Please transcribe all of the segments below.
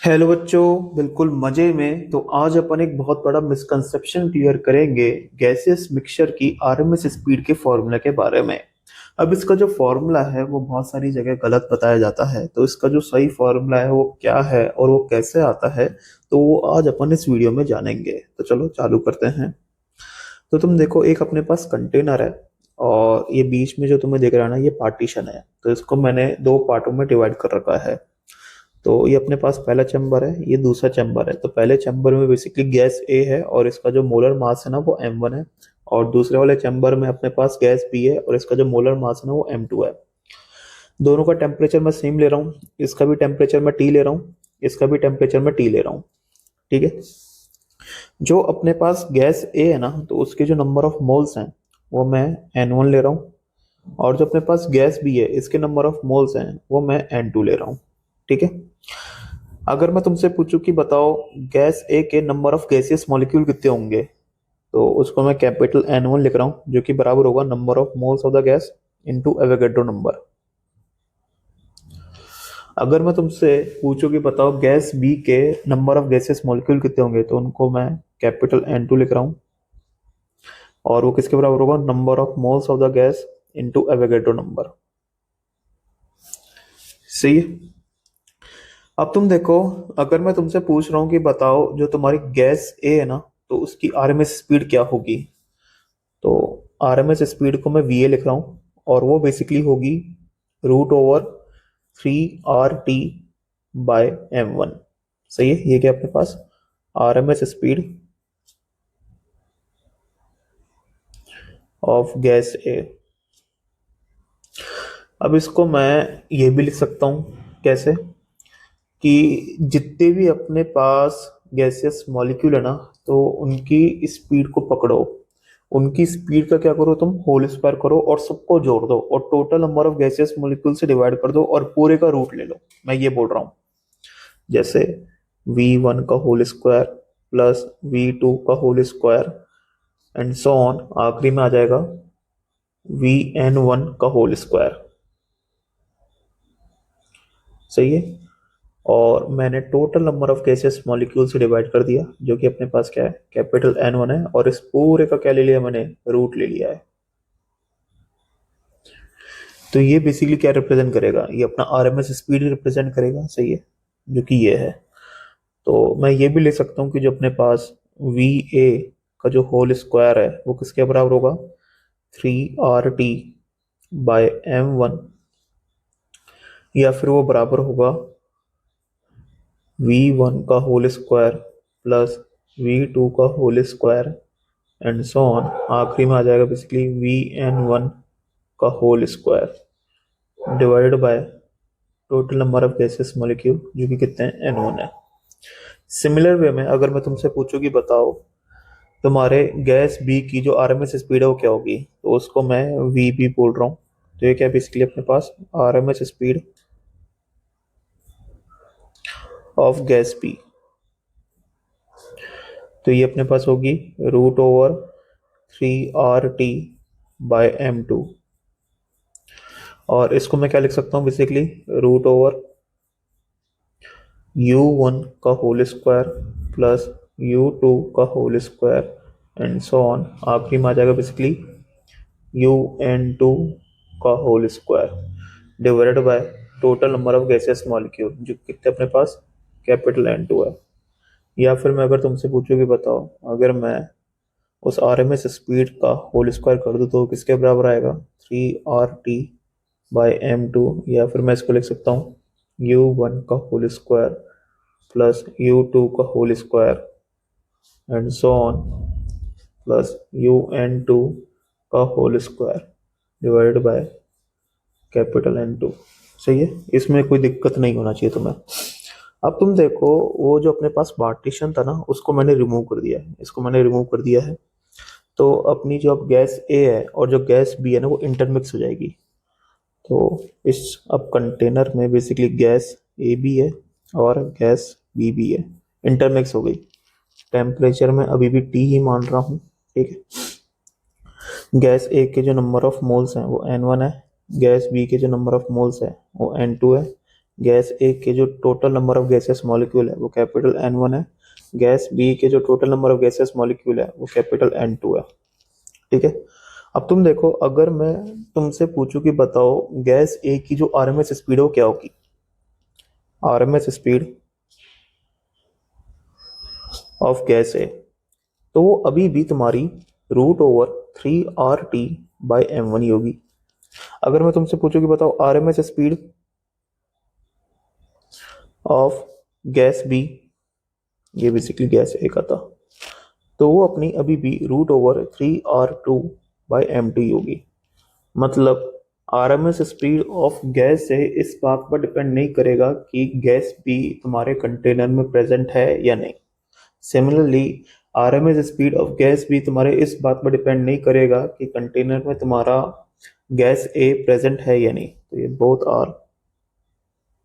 Hello बच्चों, बिल्कुल मजे में। तो आज अपन एक बहुत बड़ा मिसकंसेप्शन क्लियर करेंगे गैसियस मिक्सचर की आरएमएस स्पीड के फॉर्मूला के बारे में। अब इसका जो फॉर्मूला है वो बहुत सारी जगह गलत बताया जाता है, तो इसका जो सही फॉर्मूला है वो क्या है और वो कैसे आता है, तो वो आज अपन इस वीडियो में जानेंगे। तो चलो चालू करते हैं। तो तुम देखो, एक अपने पास कंटेनर है और ये बीच में जो तुम्हें दिख रहा है ना, ये पार्टीशन है। तो इसको मैंने दो पार्टों में डिवाइड कर रखा है। तो ये अपने पास पहला चैम्बर है, ये दूसरा चैम्बर है। तो पहले चैम्बर में बेसिकली गैस ए है और इसका जो मोलर मास है ना वो M1 है। और दूसरे वाले चैम्बर में अपने पास गैस बी है और इसका जो मोलर मास है ना वो M2 है। दोनों का टेम्परेचर मैं सेम ले रहा हूँ। इसका भी टेम्परेचर मैं टी ले रहा हूँ, इसका भी टेम्परेचर मैं टी ले रहा हूँ। ठीक है। जो अपने पास गैस ए है ना, तो उसके जो नंबर ऑफ मोल्स हैं वो मैं N1 ले रहा हूँ। और जो अपने पास गैस बी है, इसके नंबर ऑफ मोल्स हैं वो मैं N2 ले रहा हूँ। ठीक है। अगर मैं तुमसे पूछूं कि बताओ गैस ए के नंबर ऑफ गैसियस मॉलिक्यूल कितने होंगे, तो उसको मैं कैपिटल N1 लिख रहा हूँ, जो कि बराबर होगा number of moles of the gas into Avogadro number. अगर मैं तुमसे पूछूं कि बताओ गैस बी के नंबर ऑफ गैसियस मॉलिक्यूल कितने होंगे, तो उनको मैं कैपिटल N2 लिख रहा हूँ। और वो किसके बराबर होगा, number of moles of the gas into Avogadro number. सही है। अब तुम देखो, अगर मैं तुमसे पूछ रहा हूँ कि बताओ जो तुम्हारी गैस ए है ना, तो उसकी आरएमएस स्पीड क्या होगी, तो आरएमएस स्पीड को मैं वीए लिख रहा हूँ और वो बेसिकली होगी √3 RT बाय M1। सही है। ये क्या अपने पास आरएमएस स्पीड ऑफ गैस ए। अब इसको मैं ये भी लिख सकता हूँ, कैसे कि जितने भी अपने पास गैसियस मॉलिक्यूल है ना, तो उनकी स्पीड को पकड़ो, उनकी स्पीड का क्या करो, तुम होल स्क्वायर करो और सबको जोड़ दो और total number of gaseous molecule से डिवाइड कर दो और पूरे का रूट ले लो। मैं ये बोल रहा हूँ, जैसे V1 का होल स्क्वायर प्लस V2 का whole square and so on, आखिरी में आ जाएगा VN1 का होल स्क्वायर। सही है। और मैंने total number of gases molecule से डिवाइड कर दिया, जो कि अपने पास क्या है, कैपिटल N1 है। और इस पूरे का क्या ले लिया मैंने, रूट ले लिया है। तो ये बेसिकली क्या रिप्रेजेंट करेगा, ये अपना आरएमएस स्पीड रिप्रेजेंट करेगा। सही है, जो कि ये है। तो मैं ये भी ले सकता हूँ कि जो अपने पास वी ए का जो होल स्क्वायर है वो किसके बराबर होगा, 3 RT बाय M1। या फिर वो बराबर होगा V1 का होल स्क्वायर प्लस V2 का whole square and so on, आखिरी में आ जाएगा बेसिकली VN1 का whole square divided by total number of gases molecule, जो कि कितने हैं, N1 है। सिमिलर वे में अगर मैं तुमसे पूछूं कि बताओ तुम्हारे गैस बी की जो आरएमएस स्पीड है वो क्या होगी, तो उसको मैं वीबी बोल रहा हूँ। तो ये क्या बेसिकली अपने पास RMS speed of gas B, तो ये अपने पास होगी √3 RT बाय M2। और इसको मैं क्या लिख सकता हूँ, बेसिकली √U1 का होल स्क्वायर प्लस U2 का whole square and so on, आखिरी में आ जाएगा बेसिकली UN2 का whole square divided by total number of gases molecule, जो कितने अपने पास, कैपिटल N2 है। या फिर मैं अगर तुमसे पूछूं कि बताओ अगर मैं उस आरएमएस स्पीड का होल स्क्वायर कर दूं तो किसके बराबर आएगा, 3 RT बाय M2। या फिर मैं इसको लिख सकता हूँ U1 का होल स्क्वायर प्लस U2 का whole square and so on plus UN2 का whole square divided by capital N2। सही है। इसमें कोई दिक्कत नहीं होना चाहिए तुम्हें। अब तुम देखो, वो जो अपने पास पार्टीशन था ना, उसको मैंने रिमूव कर दिया है, इसको मैंने रिमूव कर दिया है। तो अपनी जो अब गैस ए है और जो गैस बी है ना, वो इंटरमिक्स हो जाएगी। तो इस अब कंटेनर में बेसिकली गैस ए भी है और गैस बी भी है, इंटरमिक्स हो गई। टेम्परेचर में अभी भी टी ही मान रहा हूँ। ठीक है। गैस ए के जो नंबर ऑफ मोल्स हैं वो N1 है, गैस बी के जो नंबर ऑफ मोल्स है वो N2 है। गैस ए के जो total number of gases molecule है वो कैपिटल N1 है, गैस बी के जो total number of gases molecule है वो कैपिटल N2 है। ठीक है। अब तुम देखो, अगर मैं तुमसे पूछूं कि बताओ गैस ए की जो आरएमएस स्पीड है वो क्या होगी, आरएमएस स्पीड ऑफ गैस ए, तो वो अभी भी तुम्हारी √3 RT/m1 ही होगी। अगर मैं तुमसे पूछूं कि बताओ RMS speed of gas B, ये बेसिकली गैस ए का था, तो वो अपनी अभी भी √3 R2/m2 होगी। मतलब आरएमएस स्पीड ऑफ गैस से इस बात पर डिपेंड नहीं करेगा कि गैस बी तुम्हारे कंटेनर में प्रेजेंट है या नहीं। Similarly RMS speed of gas B तुम्हारे इस बात पर डिपेंड नहीं करेगा कि कंटेनर में तुम्हारा गैस ए प्रेजेंट है या नहीं। तो ये बोथ आर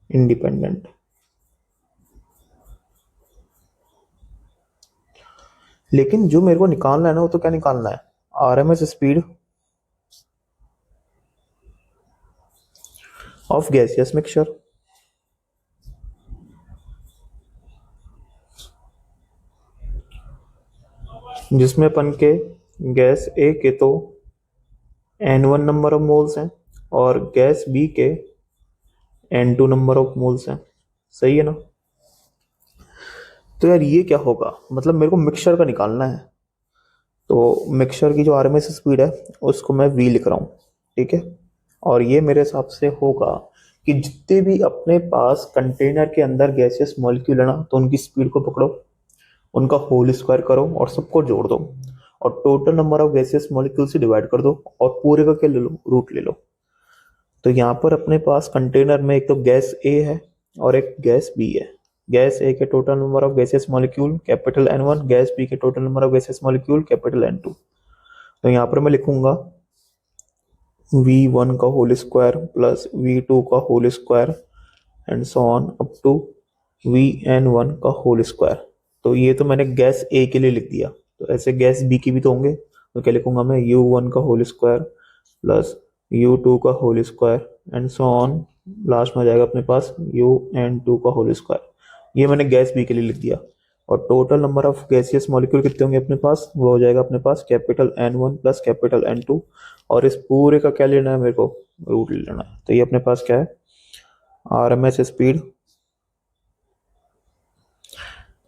इंडिपेंडेंट। लेकिन जो मेरे को निकालना है ना, वो तो क्या निकालना है, RMS speed of gaseous mixture. जिसमें अपन के गैस ए के तो N1 नंबर ऑफ मोल्स हैं और गैस बी के N2 नंबर ऑफ मोल्स हैं। सही है ना। तो यार ये क्या होगा, मतलब मेरे को मिक्सचर का निकालना है, तो मिक्सचर की जो आरएमएस स्पीड है उसको मैं V लिख रहा हूँ। ठीक है। और ये मेरे हिसाब से होगा कि जितने भी अपने पास कंटेनर के अंदर गैसियस मॉलिक्यूल है ना, तो उनकी स्पीड को पकड़ो, उनका होल स्क्वायर करो और सबको जोड़ दो और total number of gaseous molecule से डिवाइड कर दो और पूरे का क्या ले लो, रूट ले लो। तो यहाँ पर अपने पास कंटेनर में एक तो गैस ए है और एक गैस बी है। गैस ए के total number of gaseous molecule capital N1, gas B के total number of gaseous molecule capital N2। तो यहाँ पर मैं लिखूंगा V1 का होल स्क्वायर प्लस V2 का whole square and so on up to Vn1 का होल स्क्वायर। तो ये तो मैंने गैस ए के लिए लिख दिया, तो ऐसे गैस बी की भी तो होंगे, तो क्या लिखूंगा मैं, U1 का होल स्क्वायर प्लस U2 का whole square and so on, last में आ जाएगा अपने पास UN2 का होल स्क्वायर। ये मैंने गैस बी के लिए लिख दिया। और total number of gaseous molecule कितने होंगे अपने पास, वो हो जाएगा अपने पास capital N1 plus capital N2। और इस पूरे का क्या लेना है मेरे को, रूट ले लेना है। तो ये अपने पास क्या है, RMS speed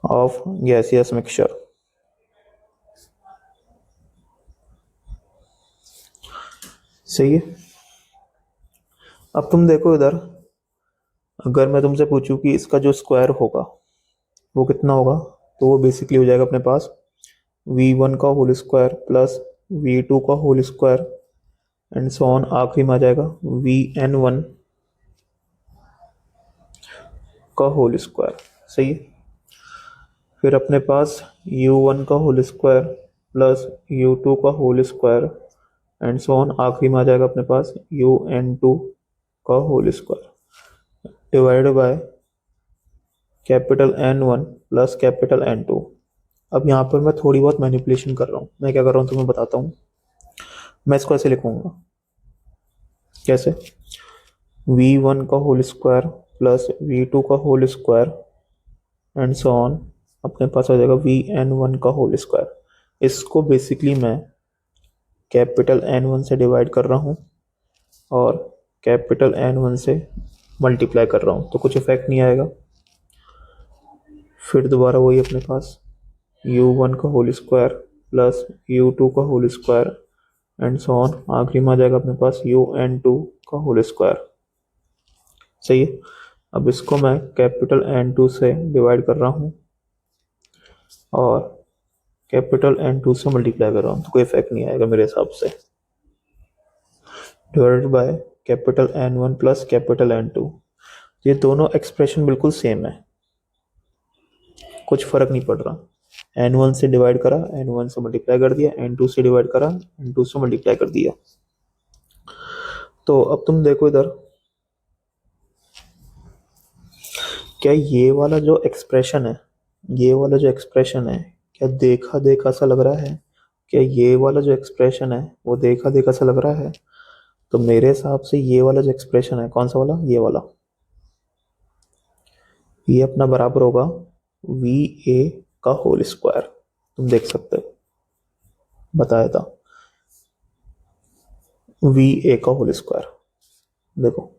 of gaseous mixture. सही है। अब तुम देखो इधर, अगर मैं तुमसे पूछूं कि इसका जो स्क्वायर होगा वो कितना होगा, तो वो बेसिकली हो जाएगा अपने पास V1 का होल स्क्वायर प्लस V2 का whole square and so on, आखिरी में आ जाएगा Vn1 का होल स्क्वायर। सही है। फिर अपने पास U1 का होल स्क्वायर प्लस U2 का whole square and so on, आखिरी में आ जाएगा अपने पास UN2 का whole square divided by capital N1 plus capital N2। अब यहाँ पर मैं थोड़ी बहुत मैनिपुलेशन कर रहा हूँ। मैं क्या कर रहा हूँ तुम्हें बताता हूँ। मैं इसको ऐसे लिखूंगा, कैसे, V1 का होल स्क्वायर प्लस V2 का whole square and so on, अपने पास आ जाएगा Vn1 का होल स्क्वायर। इसको बेसिकली मैं कैपिटल N1 से डिवाइड कर रहा हूँ और कैपिटल N1 से मल्टीप्लाई कर रहा हूँ, तो कुछ इफेक्ट नहीं आएगा। फिर दोबारा वही अपने पास U1 का होल स्क्वायर प्लस U2 का whole square and so on, आखिरी में आ जाएगा अपने पास UN2 का होल स्क्वायर। सही है। अब इसको मैं कैपिटल N2 से डिवाइड कर रहा हूँ और कैपिटल N2 से मल्टीप्लाई कर रहा हूँ, तो कोई इफेक्ट नहीं आएगा मेरे हिसाब से। Divided by capital N1 plus capital N2। ये दोनों एक्सप्रेशन बिल्कुल सेम है, कुछ फर्क नहीं पड़ रहा। N1 से डिवाइड करा, N1 से मल्टीप्लाई कर दिया, N2 से डिवाइड करा, N2 से मल्टीप्लाई कर दिया। तो अब तुम देखो इधर, क्या ये वाला जो एक्सप्रेशन है, ये वाला जो एक्सप्रेशन है, क्या देखा देखा सा लग रहा है, क्या ये वाला जो एक्सप्रेशन है वो देखा देखा सा लग रहा है। तो मेरे हिसाब से ये वाला जो एक्सप्रेशन है, कौन सा वाला, ये वाला, ये अपना बराबर होगा वी ए का होल स्क्वायर। तुम देख सकते हो, बताया था वी ए का होल स्क्वायर। देखो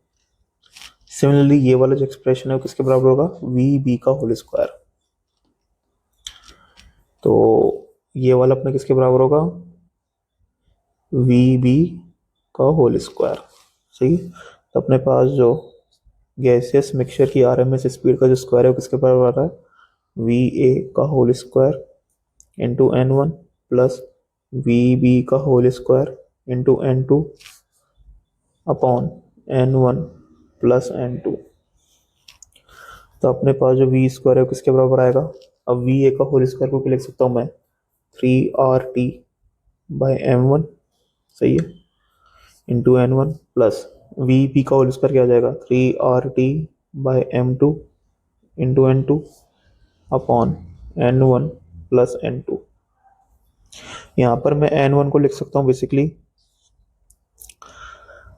सिमिलरली ये वाला जो एक्सप्रेशन है वो किसके बराबर होगा, वी बी का होल स्क्वायर। तो ये वाला अपने किसके बराबर होगा, वी बी का होल स्क्वायर। सही। तो अपने पास जो गैसियस मिक्सचर की आरएमएस स्पीड का जो स्क्वायर है वो किसके बराबर आ रहा है, वी ए का whole square into N one plus V B का whole square into N two upon N one plus N two. तो अपने पास जो वी स्क्वायर है वो किसके बराबर आएगा, अब वी ए का होल स्क्वायर को क्या लिख सकता हूँ मैं, 3RT/m1। सही है, into N one plus V P का होल स्क्वायर क्या आ जाएगा, 3RT/m2 into N two upon N one plus N two. यहाँ पर मैं एन वन को लिख सकता हूँ बेसिकली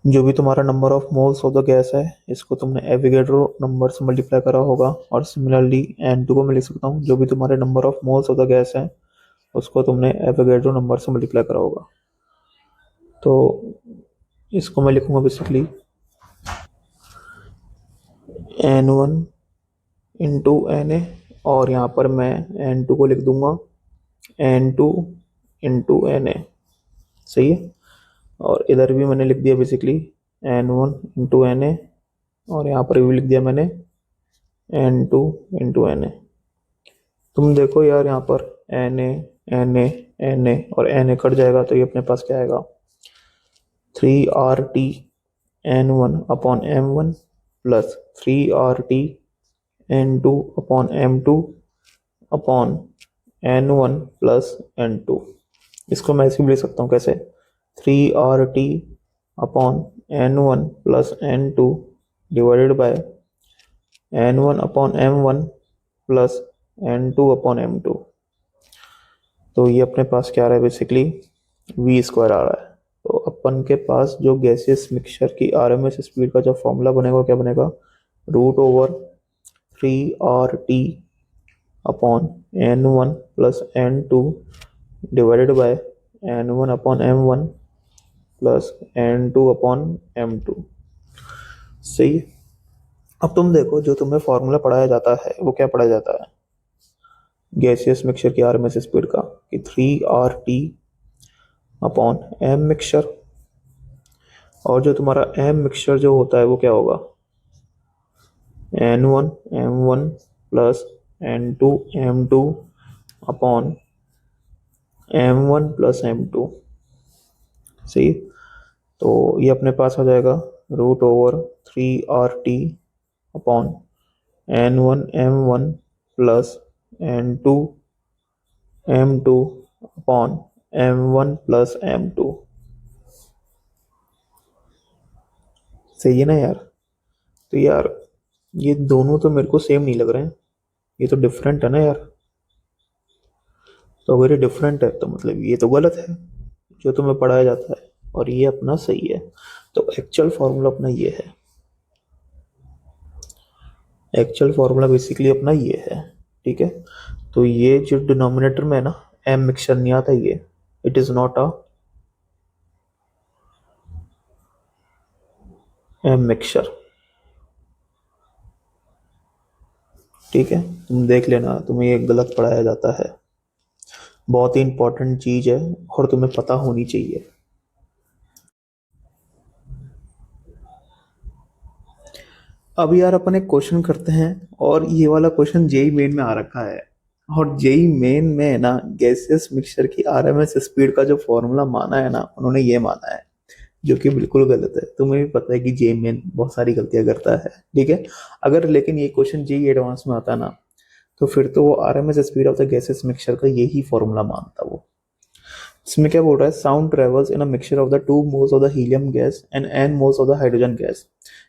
जो भी तुम्हारा number of moles of the gas है, इसको तुमने एवोगैड्रो नंबर से मल्टीप्लाई करा होगा। और सिमिलरली एन टू को मैं लिख सकता हूँ जो भी तुम्हारे number of moles of the gas है, उसको तुमने एवोगैड्रो नंबर से मल्टीप्लाई करा होगा। तो इसको मैं लिखूंगा basically N one into N A, और यहाँ पर मैं एन टू को लिख दूंगा N two into N A. सही है। और इधर भी मैंने लिख दिया basically N one into N A, और यहाँ पर भी लिख दिया मैंने N two into N A. तुम देखो यार यहाँ पर N A N A N A और एन ए कट जाएगा तो ये अपने पास क्या आएगा, 3RT/n1/m1 plus 3RT/n2/m2 upon n1 plus n2। इसको मैं ऐसे भी लिख सकता हूँ कैसे, 3RT/n1 plus n2 divided by n1/m1 plus n2/m2। तो ये अपने पास क्या आ रहा है बेसिकली, वी स्क्वायर आ रहा है। तो अपन के पास जो गैसियस मिक्सचर की आरएमएस स्पीड का जो फॉर्मूला बनेगा वो क्या बनेगा, √3RT upon n1 plus n2 divided by n1/m1 plus n2/m2। सही। अब तुम देखो जो तुम्हें फॉर्मूला पढ़ाया जाता है वो क्या पढ़ाया जाता है, गैसियस मिक्सचर की आरएमएस स्पीड का, कि 3RT अपॉन एम मिक्सचर, और जो तुम्हारा एम मिक्सचर जो होता है वो क्या होगा, n1/m1 plus n2/m2 upon m1 plus m2। सही। तो ये अपने पास आ जाएगा √3RT upon n1/m1 plus n2/m2 upon m1 plus m2। सही है ना यार। तो यार ये दोनों तो मेरे को सेम नहीं लग रहे हैं, ये तो डिफरेंट है ना यार। तो अगर ये डिफरेंट है तो मतलब ये तो गलत है जो तुम्हें पढ़ाया जाता है, और ये अपना सही है। तो एक्चुअल फॉर्मूला अपना ये है, एक्चुअल फॉर्मूला बेसिकली अपना ये है। ठीक है। तो ये जो डिनोमिनेटर में है ना, एम मिक्सचर नहीं आता, ये it is not a M mixture. ठीक है, तुम देख लेना, तुम्हें ये गलत पढ़ाया जाता है। बहुत ही इंपॉर्टेंट चीज है और तुम्हें पता होनी चाहिए। अब यार अपन एक क्वेश्चन करते हैं, और ये वाला क्वेश्चन जेई मेन में आ रखा है। और जेई मेन में है ना, गैसियस मिक्सचर की आरएमएस स्पीड का जो फॉर्मूला माना है ना, उन्होंने ये माना है, जो कि बिल्कुल गलत है। तुम्हें भी पता है कि जेई मेन बहुत सारी गलतियां करता है। ठीक है। अगर लेकिन ये क्वेश्चन जेई एडवांस में आता ना, तो फिर तो वो RMS speed of the gases mixture का यही फॉर्मूला मानता वो। इसमें क्या बोल रहा है, sound travels in a mixture of the 2 moles of the helium gas and n moles of the hydrogen gas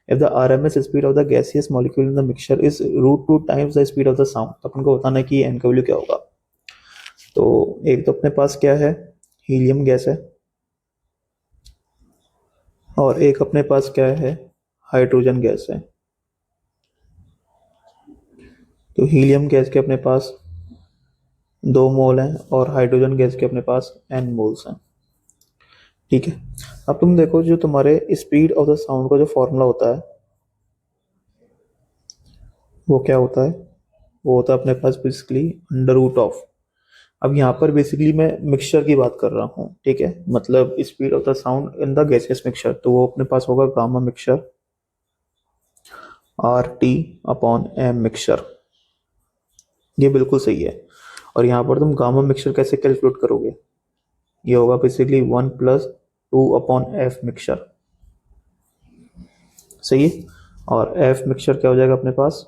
if the RMS speed of the gaseous molecule in the mixture is √2 times the speed of the sound. तो अपन को बताना है कि n का value क्या होगा। तो एक तो अपने पास क्या है, हीलियम गैस है, और एक अपने पास क्या है, हाइड्रोजन गैस है। तो हीलियम गैस के अपने पास 2 मोल हैं और हाइड्रोजन गैस के अपने पास n मोल्स हैं। ठीक है, अब तुम देखो जो तुम्हारे स्पीड ऑफ द साउंड का जो फॉर्मूला होता है वो क्या होता है, वो होता है अपने पास बेसिकली अंडर रूट ऑफ। अब यहाँ पर बेसिकली मैं मिक्सचर की बात कर रहा हूँ, ठीक है, मतलब speed of the sound in the gaseous mixture, तो वो अपने पास होगा गामा मिक्सचर RT/m मिक्सचर। ये बिल्कुल सही है। और यहाँ पर तुम गामा मिक्सचर कैसे कैलकुलेट करोगे, ये होगा बेसिकली 1+2/f मिक्सचर। सही है। और f मिक्सचर क्या हो जाएगा अपने पास,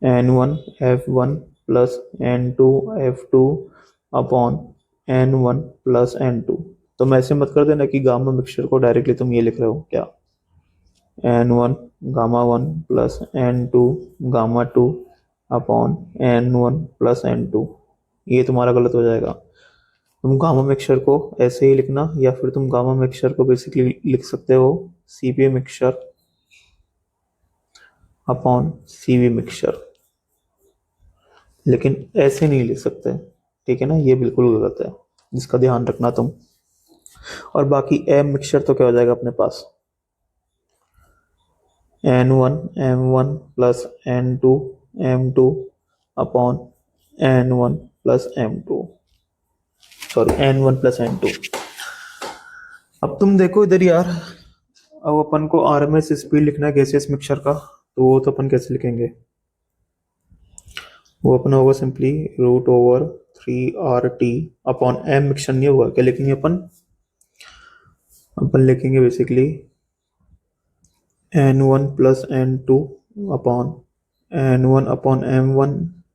N1F1 plus N2F2/N1 plus N2। तो मैं ऐसे मत कर देना कि गामा मिक्सचर को डायरेक्टली तुम ये लिख रहे हो क्या, N1 gamma 1 plus N2 gamma 2/N1 plus N2। ये तुम्हारा गलत हो जाएगा। तुम गामा मिक्सचर को ऐसे ही लिखना, या फिर तुम गामा मिक्सचर को बेसिकली लिख सकते हो CP मिक्सचर/CV मिक्सचर, लेकिन ऐसे नहीं लिख सकते। ठीक है ना, ये बिल्कुल गलत है, जिसका ध्यान रखना तुम। और बाकी एम मिक्सचर तो क्या हो जाएगा अपने पास, N1M1 plus N2M2/N1 plus M2, sorry N1 plus N2। अब तुम देखो इधर यार, अब अपन को RMS स्पीड लिखना है गैसियस मिक्सचर का, तो वो तो अपन कैसे लिखेंगे, वो अपना होगा सिंपली √3RT/m। मिक्सचर नहीं होगा, क्या लिखेंगे अपन, अपन लिखेंगे basically N1 plus N2/N1/M1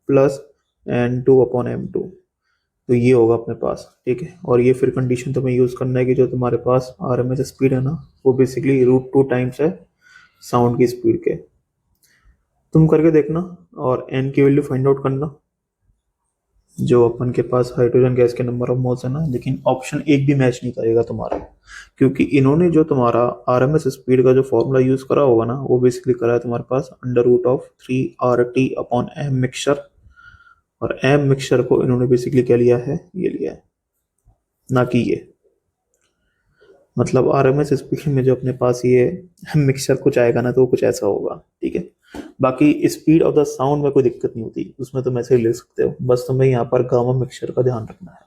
plus N2/M2। तो ये होगा अपने पास। ठीक है, और ये फिर कंडीशन तुम्हें यूज करना है कि जो तुम्हारे पास RMS स्पीड है ना, वो बेसिकली √2 टाइम्स है साउंड की स्पीड के। तुम करके देखना और n की वैल्यू फाइंड आउट करना, जो अपन के पास हाइड्रोजन गैस के नंबर ऑफ मोल्स है ना। लेकिन ऑप्शन एक भी मैच नहीं करेगा तुम्हारा, क्योंकि इन्होंने जो तुम्हारा RMS स्पीड का जो फॉर्मूला यूज करा होगा ना, वो बेसिकली करा है तुम्हारे पास √3RT/m मिक्सचर। और m मिक्सचर को इन्होंने बेसिकली क्या लिया है, ये लिया है, ना कि ये। मतलब RMS स्पीड में जो अपने पास ये मिक्सचर कुछ आएगा ना, तो वो कुछ ऐसा होगा। ठीक है, बाकी स्पीड ऑफ द साउंड में कोई दिक्कत नहीं होती, उसमें तुम ऐसे ही ले सकते हो, बस तुम्हें यहाँ पर गामा मिक्सचर का ध्यान रखना है।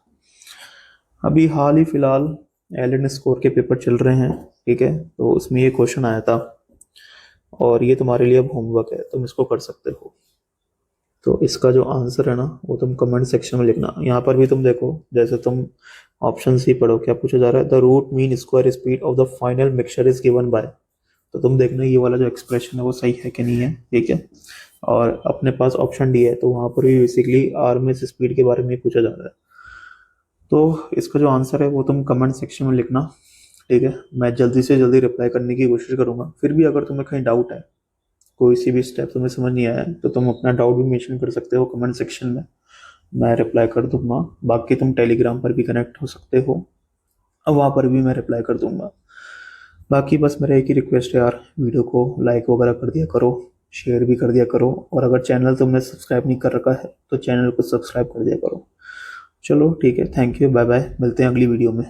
अभी हाल ही फिलहाल एलन स्कोर के पेपर चल रहे हैं, ठीक है, तो उसमें ये क्वेश्चन आया था, और ये तुम्हारे लिए अब होमवर्क है, तुम इसको कर सकते हो। तो इसका जो आंसर है ना, वो तुम कमेंट सेक्शन में लिखना। यहाँ पर भी तुम देखो, जैसे तुम ऑप्शन सी पढ़ो, क्या पूछा जा रहा है, the root mean square speed of the final mixture is given by. तो तुम देखना ये वाला जो एक्सप्रेशन है वो सही है कि नहीं है। ठीक है, और अपने पास ऑप्शन डी है, तो वहां पर भी बेसिकली RMS स्पीड के बारे में पूछा जा रहा है। तो इसका जो आंसर है वो तुम कमेंट सेक्शन में लिखना। ठीक है, मैं जल्दी से जल्दी रिप्लाई करने की कोशिश करूंगा। फिर भी अगर तुम्हें कहीं डाउट है, कोई सी भी स्टेप तुम्हें समझ नहीं आया है, तो तुम अपना डाउट भी मेंशन कर सकते हो कमेंट सेक्शन में, मैं रिप्लाई कर दूंगा। बाकी तुम टेलीग्राम पर भी कनेक्ट हो सकते हो, अब वहाँ पर भी मैं रिप्लाई कर दूंगा। बाकी बस मेरा एक ही रिक्वेस्ट है यार, वीडियो को लाइक वगैरह कर दिया करो, शेयर भी कर दिया करो, और अगर चैनल तुमने सब्सक्राइब नहीं कर रखा है तो चैनल को सब्सक्राइब कर दिया करो। चलो ठीक है, थैंक यू, बाय बाय, मिलते हैं अगली वीडियो में।